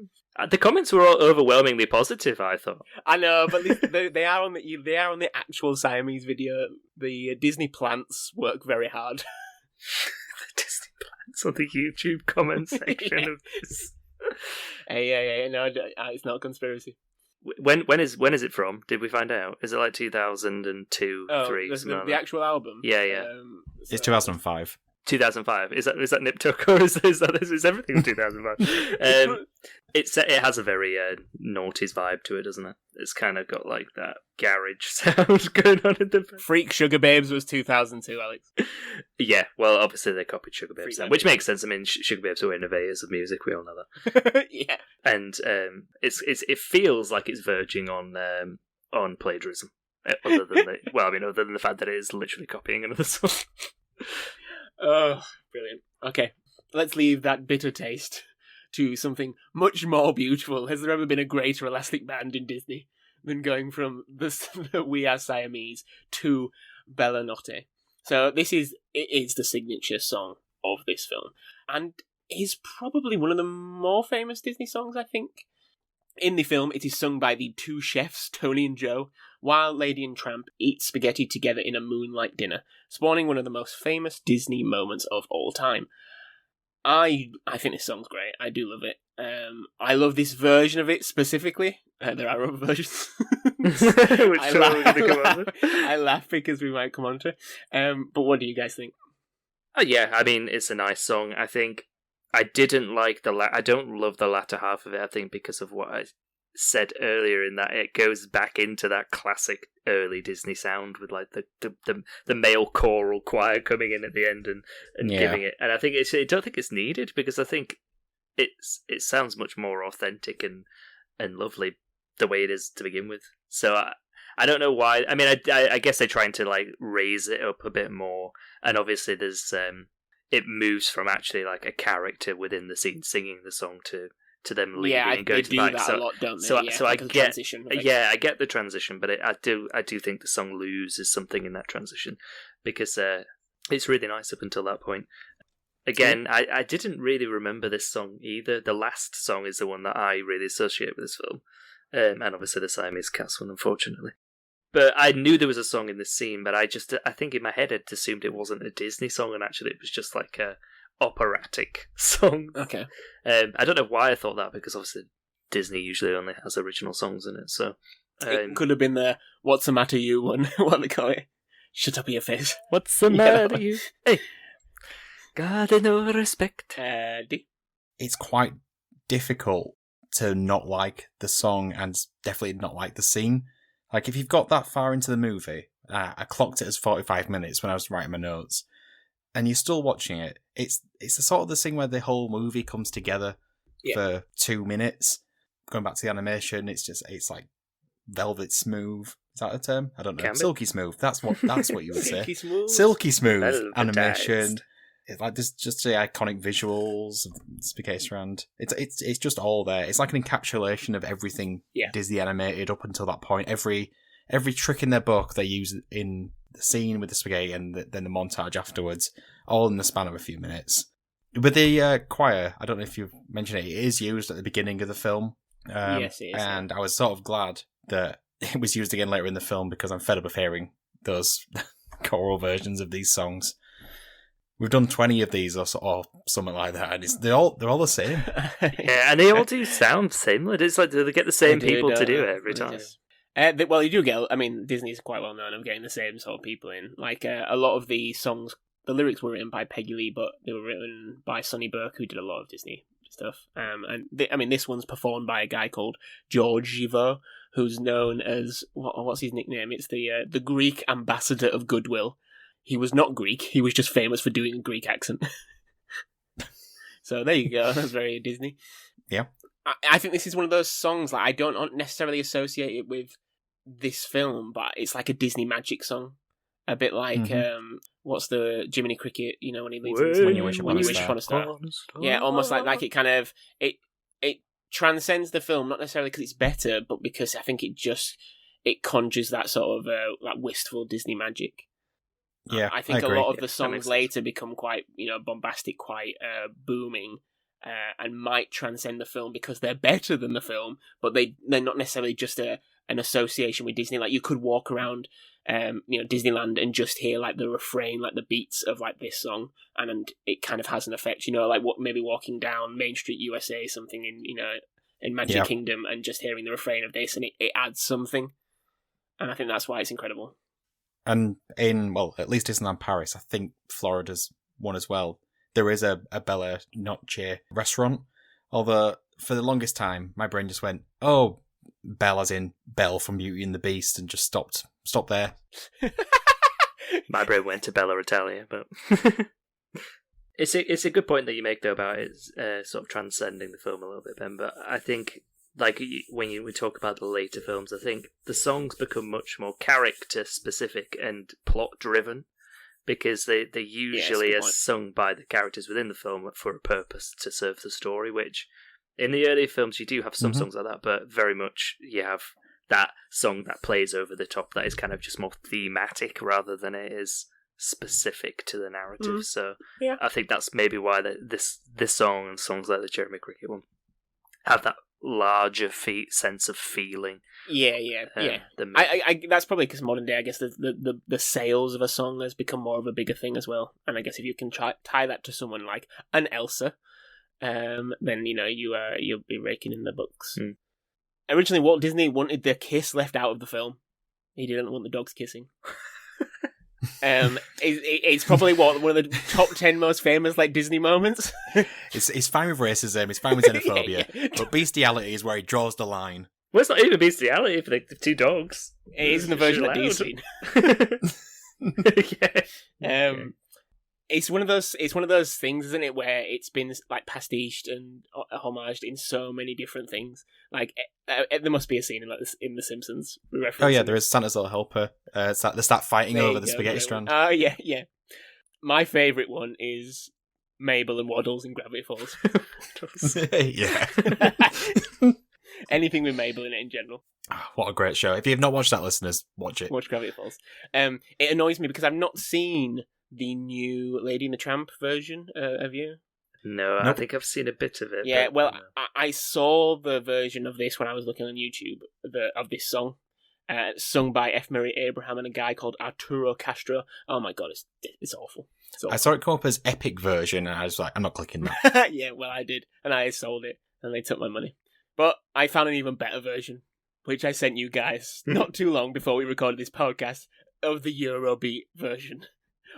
The comments were all overwhelmingly positive, I thought. I know, but they are on the actual Siamese video. The Disney plants work very hard. The Disney plants on the YouTube comment section of this. Hey, no, it's not a conspiracy. When is it from? Did we find out? Is it like 2002, 3? The actual album? Yeah. It's 2005. 2005. Is that Nip Tuck, or is everything 2005? It has a very noughties vibe to it, doesn't it? It's kind of got like that garage sound going on in the Freak Sugar Babes was 2002, Alex. Yeah, well, obviously they copied Sugar Babes, which makes sense. I mean, Sugar Babes were innovators of music. We all know that. Yeah, and it feels like it's verging on plagiarism. Other than the fact that it is literally copying another song. Oh, brilliant. Okay, let's leave that bitter taste to something much more beautiful. Has there ever been a greater elastic band in Disney than going from the We Are Siamese to Bella Notte? So it is the signature song of this film, and is probably one of the more famous Disney songs, I think. In the film, it is sung by the two chefs, Tony and Joe, while Lady and Tramp eat spaghetti together in a moonlight dinner, spawning one of the most famous Disney moments of all time. I think this song's great. I do love it. I love this version of it specifically. There are other versions. I laugh because we might come on to it. But what do you guys think? Yeah, I mean, it's a nice song. I think I didn't like I don't love the latter half of it, I think, because of what I said earlier, in that it goes back into that classic early Disney sound with like the male choral choir coming in at the end and giving it. And I think I don't think it's needed, because I think it sounds much more authentic and lovely the way it is to begin with. So I don't know why. I mean, I guess they're trying to like raise it up a bit more, and obviously there's it moves from actually like a character within the scene singing the song to them leaving and going to the back. That a lot, don't they? So I get I get the transition, but I do think the song loses something in that transition, because it's really nice up until that point. Again, I didn't really remember this song either. The last song is the one that I really associate with this film, and obviously the Siamese Cats one, unfortunately. But I knew there was a song in this scene, but I think in my head I'd assumed it wasn't a Disney song, and actually it was just like a operatic song. Okay. I don't know why I thought that, because obviously Disney usually only has original songs in it, so... it could have been the What's the Matter You one, what they call it. Shut up, your face. What's the matter, you? Hey, got no respect. It's quite difficult to not like the song and definitely not like the scene. Like, if you've got that far into the movie, I clocked it as 45 minutes when I was writing my notes, and you're still watching it, it's the sort of the thing where the whole movie comes together for 2 minutes. Going back to the animation, it's like velvet smooth. Is that a term? I don't know. Silky smooth. That's what you would say. Silky smooth animation. It's like there's just the iconic visuals of Spaghetti Strand. It's just all there. It's like an encapsulation of everything Disney animated up until that point. Every trick in their book they use in the scene with the spaghetti and then the montage afterwards, all in the span of a few minutes. With the choir, I don't know if you've mentioned it, it is used at the beginning of the film. Yes, it is. And I was sort of glad that it was used again later in the film because I'm fed up of hearing those choral versions of these songs. We've done 20 of these or something like that, and they're all the same. Yeah, and they all do sound similar. It's like they get the same people to do it every time. Well, you do get. I mean, Disney's quite well known of getting the same sort of people in. Like a lot of the songs, the lyrics were written by Peggy Lee, but they were written by Sonny Burke, who did a lot of Disney stuff. This one's performed by a guy called George Givot, who's known as what's his nickname? It's the Greek ambassador of goodwill. He was not Greek. He was just famous for doing a Greek accent. So there you go. That's very Disney. Yeah. I think this is one of those songs like I don't necessarily associate it with this film, but it's like a Disney magic song. A bit like what's the Jiminy Cricket? You know when he leads into When You Wish Upon a Star. Yeah, almost like it kind of it transcends the film, not necessarily because it's better, but because I think it conjures that sort of like wistful Disney magic. Yeah, I think a lot of the songs later become quite, bombastic, quite booming, and might transcend the film because they're better than the film, but they're not necessarily just an association with Disney. Like you could walk around, Disneyland and just hear like the refrain, like the beats of like this song, and it kind of has an effect. Like maybe walking down Main Street USA, something in Magic Kingdom, and just hearing the refrain of this, and it adds something. And I think that's why it's incredible. And at least Disneyland Paris, I think Florida's one as well, there is a Bella Noche restaurant. Although, for the longest time, my brain just went, oh, Belle as in Belle from Beauty and the Beast, and just stopped there. My brain went to Bella Italia, but... It's a good point that you make, though, about it sort of transcending the film a little bit, Ben, but I think... Like, when we talk about the later films, I think the songs become much more character-specific and plot-driven, because they usually are sung by the characters within the film for a purpose to serve the story, which, in the earlier films, you do have some songs like that, but very much you have that song that plays over the top that is kind of just more thematic rather than it is specific to the narrative. So I think that's maybe why this song and songs like the Jeremy Cricket one have that larger sense of feeling. Yeah. I that's probably because modern day, I guess the sales of a song has become more of a bigger thing as well. And I guess if you can tie that to someone like an Elsa, then you'll be raking in the books. Originally, Walt Disney wanted the kiss left out of the film. He didn't want the dogs kissing. It's probably one of the top 10 most famous Disney moments. It's fine with racism, it's fine with xenophobia, but bestiality is where he draws the line. Well, it's not even bestiality for the two dogs. It is in the version that you've seen. It's one of those things, isn't it, where it's been pastiched and homaged in so many different things. There must be a scene in The Simpsons. Oh yeah, there is. Santa's little helper. They start fighting over the spaghetti strand. Oh yeah. My favourite one is Mabel and Waddles in Gravity Falls. Yeah. Anything with Mabel in it in general. Oh, what a great show! If you have not watched that, listeners, watch it. Watch Gravity Falls. It annoys me because I've not seen the new Lady and the Tramp version. Have you? No, nope. I think I've seen a bit of it. Yeah, well, I saw the version of this when I was looking on YouTube, of this song, sung by F. Murray Abraham and a guy called Arturo Castro. Oh my god, it's awful. I saw it come up as epic version, and I was like, I'm not clicking that. Yeah, well, I did, and I sold it, and they took my money. But I found an even better version, which I sent you guys not too long before we recorded this podcast. of the Eurobeat version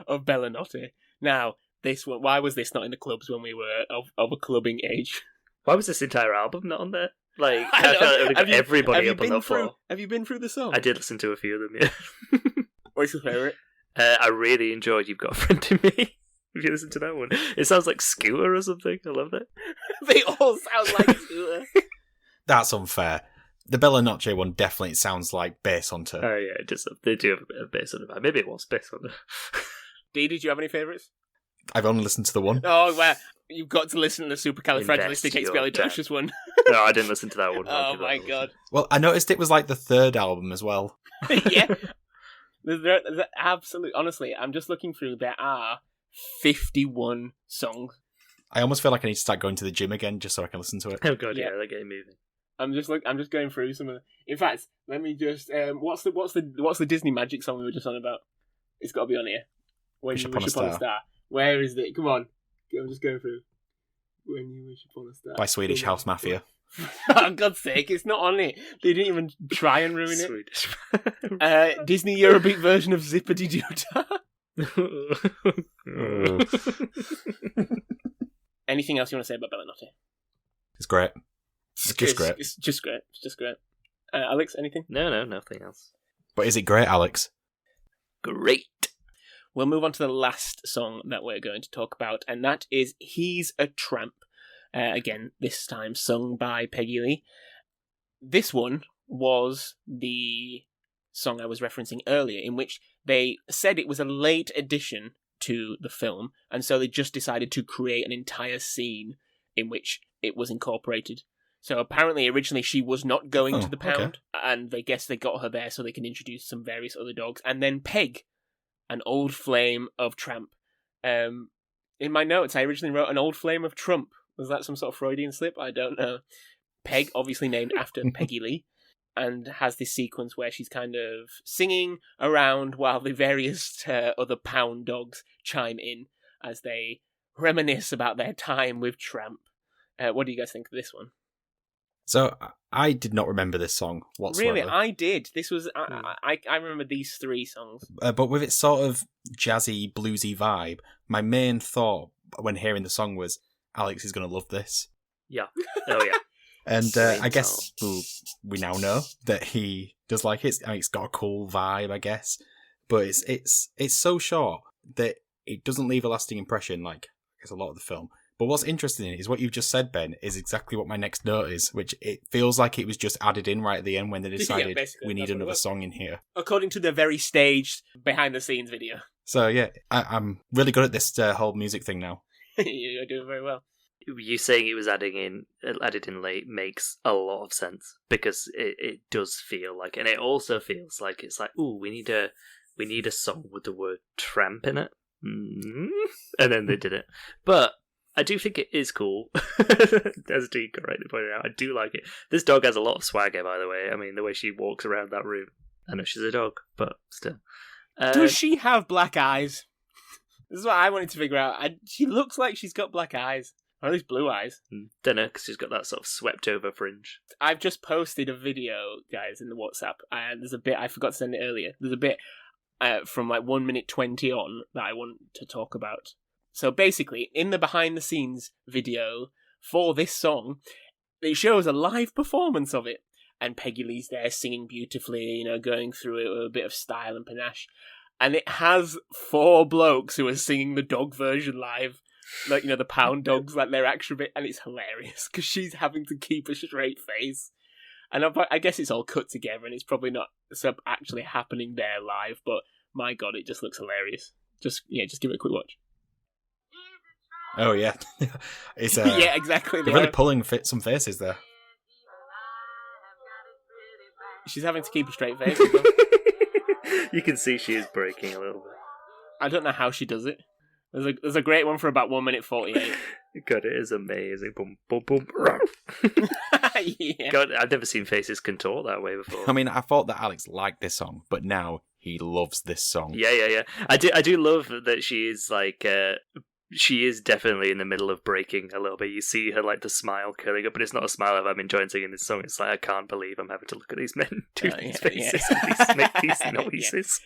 of Bella Notte. Now, this one, why was this not in the clubs when we were of a clubbing age? Why was this entire album not on there? Like, I felt it would have got everybody up on that floor. Have you been through the song? I did listen to a few of them, yeah. What's your favourite? I really enjoyed You've Got a Friend in Me. If you listen to that one, it sounds like Scooter or something. I love that. They all sound like Scooter. That's unfair. The Bella Notte one definitely sounds like Bass Hunter. Oh yeah, they do have a bit of Bass Hunter. Maybe it was Bass Hunter. Dee, did you have any favourites? I've only listened to the one. Oh, well, you've got to listen to the Supercalifragilisticexpialidocious one. No, I didn't listen to that one. Oh my god. Well, I noticed it was like the third album as well. Yeah. There's absolutely, honestly, I'm just looking through. There are 51 songs. I almost feel like I need to start going to the gym again just so I can listen to it. Oh god, yeah, they're getting moving. I'm just going through some of. In fact, let me just. What's the Disney Magic song we were just on about? It's got to be on here. When You Wish Upon a Star. Where is it? Come on, I'm just going through. When You Wish Upon a Star. By Swedish House Mafia. Oh, God's sake, it's not on it. They didn't even try and ruin it. Swedish. Disney Eurobeat version of Zippity Doo. Anything else you want to say about Bella Notte? It's great. It's just great. It's just great. It's just great. Alex, anything? No, nothing else. But is it great, Alex? Great. We'll move on to the last song that we're going to talk about, and that is He's a Tramp. Again, this time sung by Peggy Lee. This one was the song I was referencing earlier, in which they said it was a late addition to the film, and so they just decided to create an entire scene in which it was incorporated. So apparently, originally, she was not going to the pound, and they guess they got her there so they can introduce some various other dogs. And then Peg, an old flame of Tramp. In my notes, I originally wrote an old flame of Trump. Was that some sort of Freudian slip? I don't know. Peg, obviously named after Peggy Lee, and has this sequence where she's kind of singing around while the various other pound dogs chime in as they reminisce about their time with Tramp. What do you guys think of this one? So, I did not remember this song whatsoever. Really? I did. This was... I remember these three songs. But with its sort of jazzy, bluesy vibe, my main thought when hearing the song was, Alex is going to love this. Yeah. Oh, yeah. And I guess we now know that he does like it. I mean, it's got a cool vibe, I guess. But it's so short that it doesn't leave a lasting impression, like I guess a lot of the film. But what's interesting is what you've just said, Ben, is exactly what my next note is, which it feels like it was just added in right at the end when they decided we need another song in here. According to the very staged behind-the-scenes video. So, yeah, I'm really good at this whole music thing now. You're doing very well. You saying it was added in late makes a lot of sense, because it does feel like, and it also feels like it's like, ooh, we need a song with the word tramp in it. Mm-hmm. And then they did it. But I do think it is cool, as Dean correctly pointed out. I do like it. This dog has a lot of swagger, by the way. I mean, the way she walks around that room. I know she's a dog, but still. Does she have black eyes? This is what I wanted to figure out. She looks like she's got black eyes. Or at least blue eyes. Don't know, because she's got that sort of swept-over fringe. I've just posted a video, guys, in the WhatsApp, and there's a bit, I forgot to send it earlier, there's a bit from like 1 minute 20 on that I want to talk about. So basically, in the behind-the-scenes video for this song, it shows a live performance of it. And Peggy Lee's there singing beautifully, going through it with a bit of style and panache. And it has 4 blokes who are singing the dog version live. Like, the pound dogs, like their extra bit. And it's hilarious, because she's having to keep a straight face. And I guess it's all cut together, and it's probably not actually happening there live. But my God, it just looks hilarious. Just give it a quick watch. Oh, yeah. It's yeah, exactly. They're really pulling some faces there. She's having to keep a straight face. You can see she is breaking a little bit. I don't know how she does it. There's a great one for about 1 minute 48. God, it is amazing. Boom, boom, boom. Yeah. God, I've never seen faces contort that way before. I mean, I thought that Alex liked this song, but now he loves this song. Yeah. I do love that she is like... she is definitely in the middle of breaking a little bit. You see her, like, the smile curling up, but it's not a smile of I'm enjoying singing this song. It's like, I can't believe I'm having to look at these men do these faces and make these noises.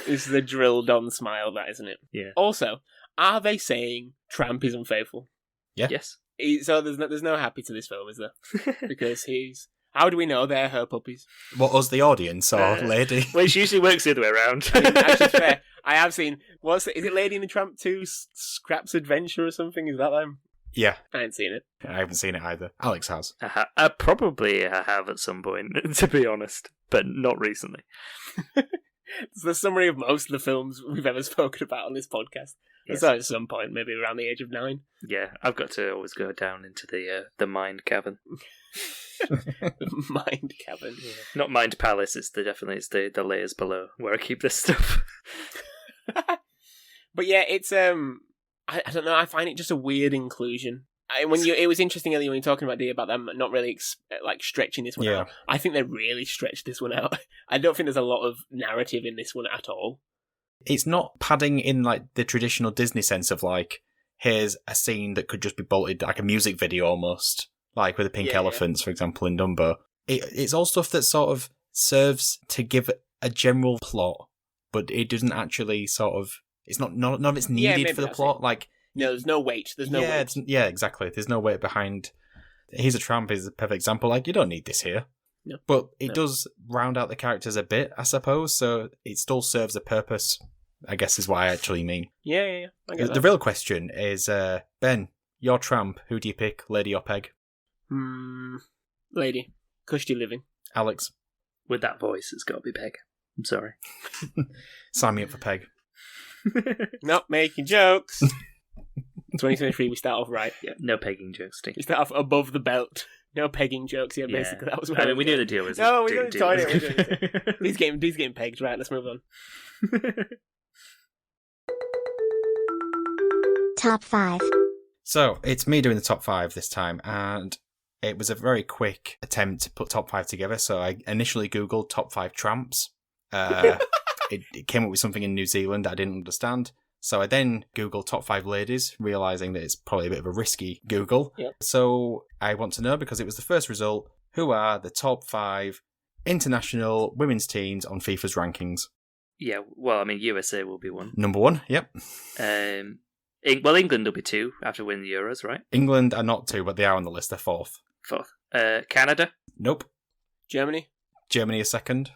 It's the drilled-on smile, that, isn't it? Yeah. Also, are they saying Tramp is unfaithful? Yeah. Yes. So there's no happy to this film, is there? Because he's... How do we know they're her puppies? What, us, the audience, or Lady? Well, it usually works the other way around. I mean, actually, fair. I have seen... Is it Lady and the Tramp 2 Scrap's Adventure or something? Is that them? Yeah. I ain't seen it. I haven't seen it either. Alex has. I probably have at some point, to be honest, but not recently. It's the summary of most of the films we've ever spoken about on this podcast. Yes. So at some point, maybe around the age of 9. Yeah, I've got to always go down into the mind cavern. Mind cavern. Yeah. Not mind palace. It's the layers below where I keep this stuff. But yeah, it's I don't know. I find it just a weird inclusion. It was interesting earlier when you were talking about them not really stretching this one out. I think they really stretched this one out. I don't think there's a lot of narrative in this one at all. It's not padding in like the traditional Disney sense of like, here's a scene that could just be bolted, like a music video almost, like with the pink elephants, for example, in Dumbo. It's all stuff that sort of serves to give a general plot, but it doesn't actually sort of. It's none of it's needed for the plot. Like, no, there's no weight. There's no weight. Yeah, exactly. There's no weight behind. He's a Tramp is a perfect example. Like, you don't need this here. No. But it does round out the characters a bit, I suppose. So it still serves a purpose, I guess is what I actually mean. Yeah. I get The real question is, Ben, your Tramp, who do you pick, Lady or Peg? Lady. Cushy living. Alex? With that voice, it's got to be Peg. I'm sorry. Sign me up for Peg. Not making jokes. 2023, we start off right. Yeah. No pegging jokes, Steve. We start off above the belt. No pegging jokes. Yeah, basically that was. I mean, we knew the deal was. No, we knew the toilet. He's getting pegged. Right, let's move on. Top 5. So it's me doing the top 5 this time, and it was a very quick attempt to put top 5 together. So I initially googled top 5 tramps. It came up with something in New Zealand that I didn't understand. So I then Googled top 5 ladies, realising that it's probably a bit of a risky Google. Yep. So I want to know, because it was the first result, who are the top 5 international women's teams on FIFA's rankings? Yeah, well, I mean, USA will be one. Number 1, yep. England will be 2 after winning the Euros, right? England are not 2, but they are on the list. They're 4th. 4th. Canada? Nope. Germany? Germany is 2nd.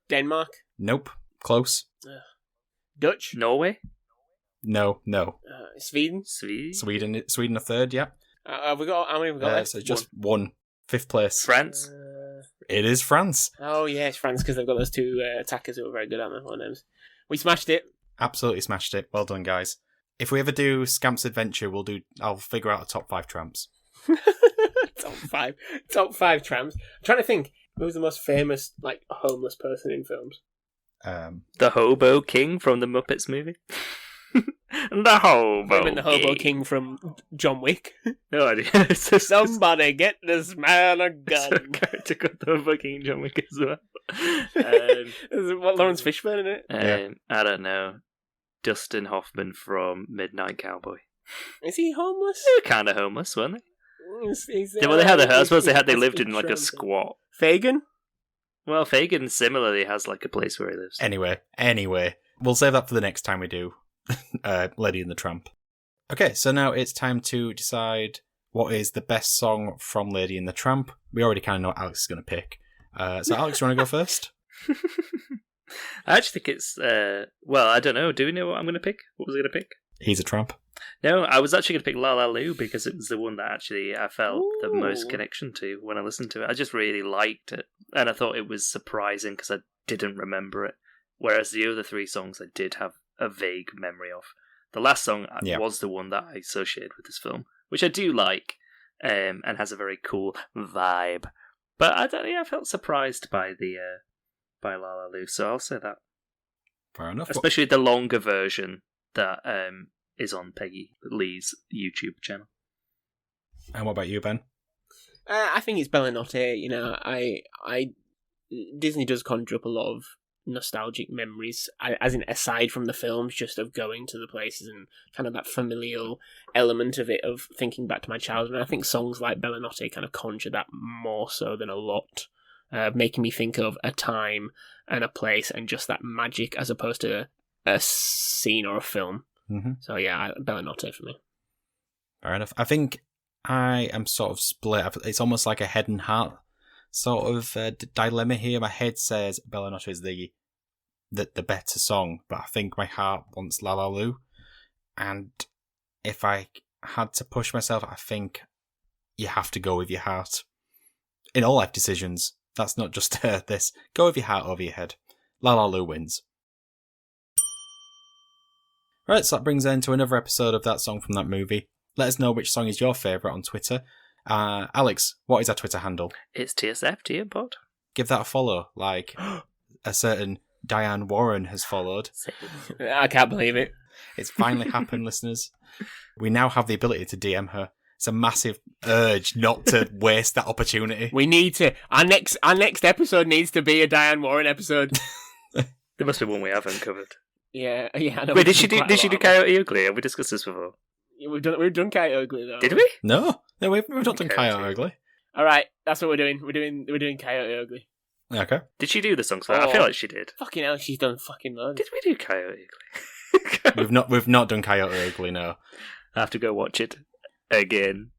Denmark? Nope. Close. Dutch? Norway? No. Sweden? Sweden are 3rd, yeah. How many have we got left? So just 1. 5th place. France? It is France. Oh, yeah, it's France, because they've got those 2 attackers who are very good, aren't they? What names? We smashed it. Absolutely smashed it. Well done, guys. If we ever do Scamp's Adventure, I'll figure out a top 5 tramps. Top 5 tramps. I'm trying to think, who was the most famous, homeless person in films? The Hobo King from the Muppets movie. The Hobo The Hobo King from John Wick. No idea. Somebody get this man a gun. A character called the Hobo King in John Wick as well. Is what, Lawrence Fishburne in it? I don't know. Dustin Hoffman from Midnight Cowboy. Is he homeless? They were kind of homeless, weren't they? I suppose they lived in a squat. Fagin? Well, Fagin similarly has a place where he lives. Anyway, we'll save that for the next time we do Lady and the Tramp. Okay, so now it's time to decide what is the best song from Lady and the Tramp. We already kind of know what Alex is going to pick. So Alex, you want to go first? I actually think it's, I don't know. Do we know what I'm going to pick? What was I going to pick? He's a Tramp. No, I was actually going to pick La La Lu because it was the one that actually I felt the most connection to when I listened to it. I just really liked it. And I thought it was surprising because I didn't remember it. Whereas the other 3 songs I did have a vague memory of. The last song was the one that I associated with this film, which I do like, and has a very cool vibe. But I felt surprised by by La La Lu, so I'll say that. Fair enough. Especially the longer version that is on Peggy Lee's YouTube channel. And what about you, Ben? I think it's Bella Notte. You know, Disney does conjure up a lot of nostalgic memories, as in aside from the films, just of going to the places and kind of that familial element of it, of thinking back to my childhood. And I think songs like Bella Notte kind of conjure that more so than a lot. making me think of a time and a place and just that magic as opposed to a scene or a film. Mm-hmm. So yeah, Bella Notte for me. Fair enough. I think I am sort of split. It's almost like a head and heart sort of dilemma here. My head says Bella Notte is the better song, but I think my heart wants La La Lu. And if I had to push myself, I think you have to go with your heart. In all life decisions, that's not just this. Go with your heart over your head. La La Lu wins. Right, so that brings an end to another episode of That Song from That Movie. Let us know which song is your favourite on Twitter. Alex, what is our Twitter handle? It's TSFTmpod. Give that a follow, like a certain Diane Warren has followed. I can't believe it. It's finally happened, listeners. We now have the ability to DM her. It's a massive urge not to waste that opportunity. We need to. Our next episode needs to be a Diane Warren episode. There must be one we haven't covered. Yeah. I know. Wait, did she do Coyote Ugly? Have we discussed this before? Yeah, we've done Coyote Ugly though. Did we? No, we've not done Coyote Ugly. All right, that's what we're doing. We're doing Coyote Ugly. Okay. Did she do the songs for that? I feel like she did. Fucking hell, she's done fucking loads. Did we do Coyote Ugly? We've not done Coyote Ugly, no. I have to go watch it again.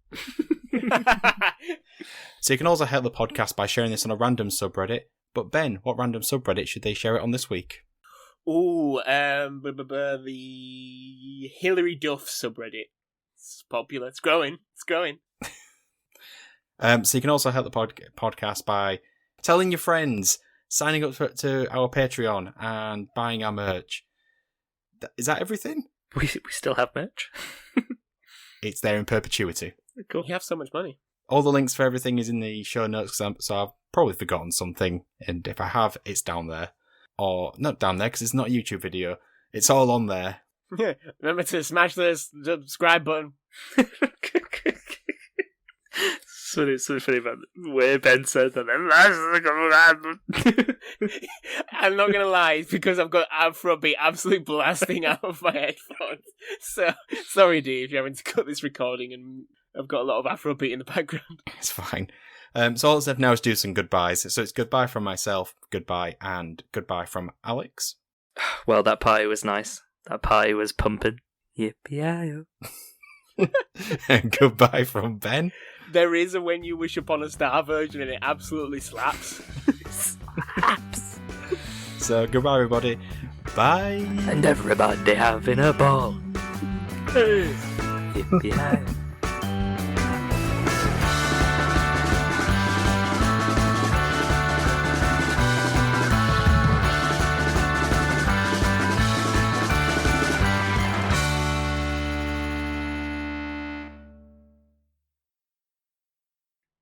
So you can also help the podcast by sharing this on a random subreddit. But Ben, what random subreddit should they share it on this week? Ooh, the Hillary Duff subreddit. It's popular. It's growing. So you can also help the podcast by telling your friends, signing up to our Patreon, and buying our merch. Is that everything? We still have merch. It's there in perpetuity. Cool. You have so much money. All the links for everything is in the show notes, so I've probably forgotten something, and if I have, it's down there. Or not down there, because it's not a YouTube video. It's all on there. Remember to smash the subscribe button. Something funny about the way Ben said that. I'm not going to lie, it's because I've got Afrobeat absolutely blasting out of my headphones. So, sorry, Dee, if you're having to cut this recording and I've got a lot of Afrobeat in the background. It's fine. So all that's left now is do some goodbyes. So it's goodbye from myself, goodbye, and goodbye from Alex. Well, that party was nice. That party was pumping. Yippee-yi-yo. And goodbye from Ben. There is a When You Wish Upon a Star version and it absolutely slaps. Slaps. So goodbye, everybody. Bye. And everybody having a ball. Hey. Yippee-yi-yo.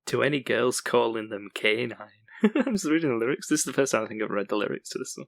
To any girls calling them canine. I'm just reading the lyrics. This is the first time I think I've read the lyrics to this song.